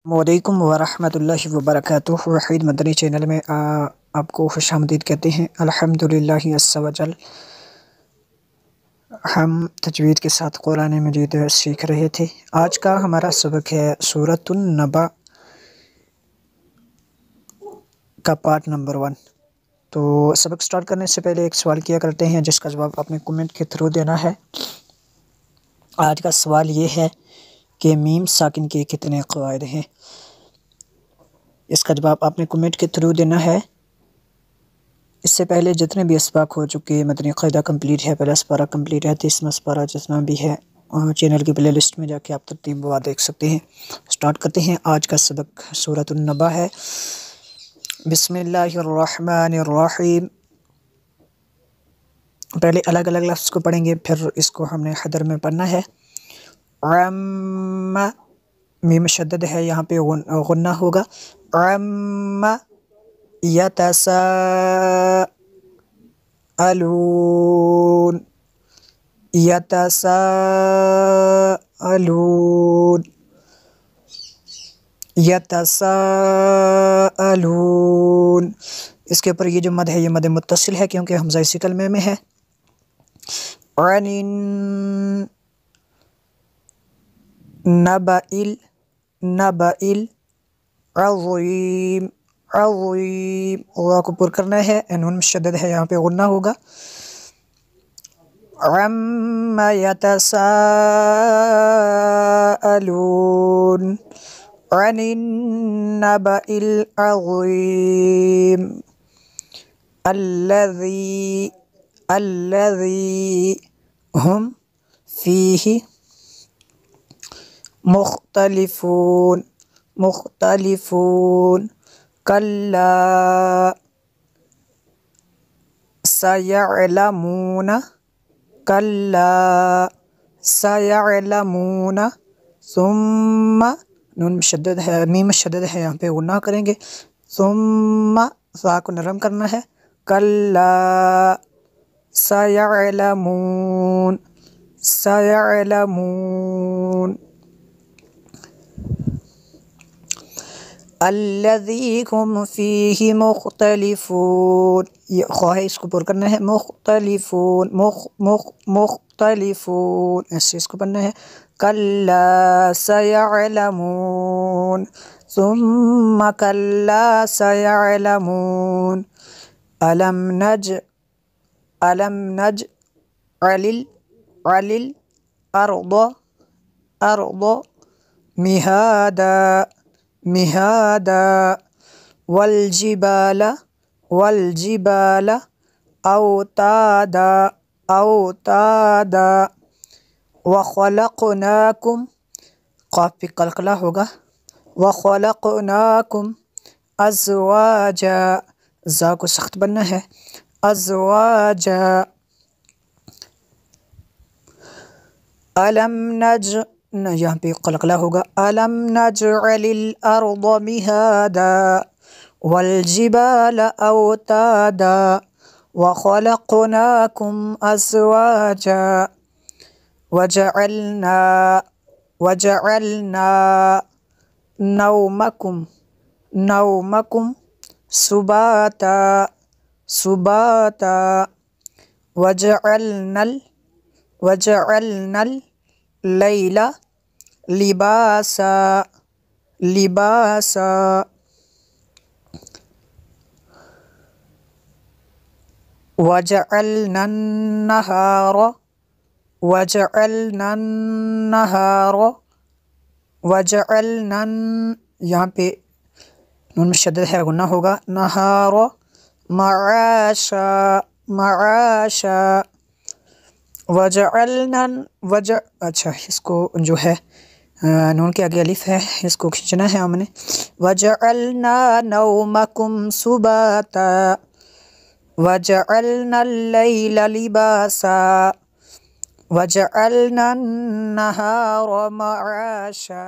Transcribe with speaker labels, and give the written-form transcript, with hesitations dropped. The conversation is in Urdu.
Speaker 1: وعلیکم ورحمۃ اللہ وبرکاتہ۔ وحید مدنی چینل میں آپ کو خوش آمدید کہتے ہیں۔ الحمدللہ عز وجل، ہم تجوید کے ساتھ قرآن مجید سیکھ رہے تھے۔ آج کا ہمارا سبق ہے سورۃ النبأ کا پارٹ نمبر 1۔ تو سبق سٹارٹ کرنے سے پہلے ایک سوال کیا کرتے ہیں جس کا جواب اپنے کومنٹ کے تھرو دینا ہے۔ آج کا سوال یہ ہے کہ میم ساکن کے کتنے قواعد ہیں؟ اس کا جواب آپ نے کومنٹ کے تھرو دینا ہے۔ اس سے پہلے جتنے بھی اسباق ہو چکے، مدنی قاعدہ کمپلیٹ ہے، پہلا سپارہ کمپلیٹ ہے، 30واں سپارہ جتنا بھی ہے چینل کی پلے لسٹ میں جا کے آپ ترتیب وار دیکھ سکتے ہیں۔ سٹارٹ کرتے ہیں۔ آج کا سبق سورۃ النبأ ہے۔ بسم اللہ الرحمن الرحیم۔ پہلے الگ الگ لفظ کو پڑھیں گے، پھر اس کو ہم نے حدر میں پڑھنا ہے۔ عم، میم شدد ہے، یہاں پہ غنہ ہوگا۔ عم یتساءلون، یتساءلون، یتساءلون۔ اس کے اوپر یہ جو مد ہے یہ مد متصل ہے کیونکہ حمزہ اسی کلمے میں ہے۔ عن النبأ العظیم، عظیم، غا کو پر کرنا ہے، نون مشدد ہے، یہاں پہ غنہ ہوگا۔ عم یتساءلون عن النبأ العظیم الذی ہم فیہ مختلفون کلا سیعلمون، کلا سیعلمون ثم، نون مشدد ہے، میم مشدد ہے، یہاں پہ غنہ کریں گے۔ ثم، ثا کو نرم کرنا ہے۔ کلا سیعلمون، سیعلمون۔ الذی ہم فیہ مختلفون، یہ خواہ ہے، اس کو پر کرنا ہے۔ مختلفون، مختلفون، ایسے اس کو پڑھنا ہے۔ کلا سیعلمون ثم کلا سیعلمون الم نجعل الارض مہادا والجبال اوتادا وخلقناکم، قاف پہ قلقلہ ہوگا، وخلقناکم ازواجا، زا کو سخت بننا ہے، ازواجا۔ یہاں پہ قلقلہ ہوگا۔ الم نجعل الارض مہادا والجبال اوتادا وخلقناکم ازواجا وجعلنا نومکم سباتا وجعلنا اللیل لباسا وجعلنا النہار، یہاں پہ نون مشدد ہے، غنہ ہوگا، نہار معاشا اچھا، اس کو جو ہے نون کے آگے الف ہے، اس کو کھینچنا ہے ہم نے۔ وجعلنا نومکم سباتا وجعلنا اللیل لباسا وجعلنا النہار معاشا۔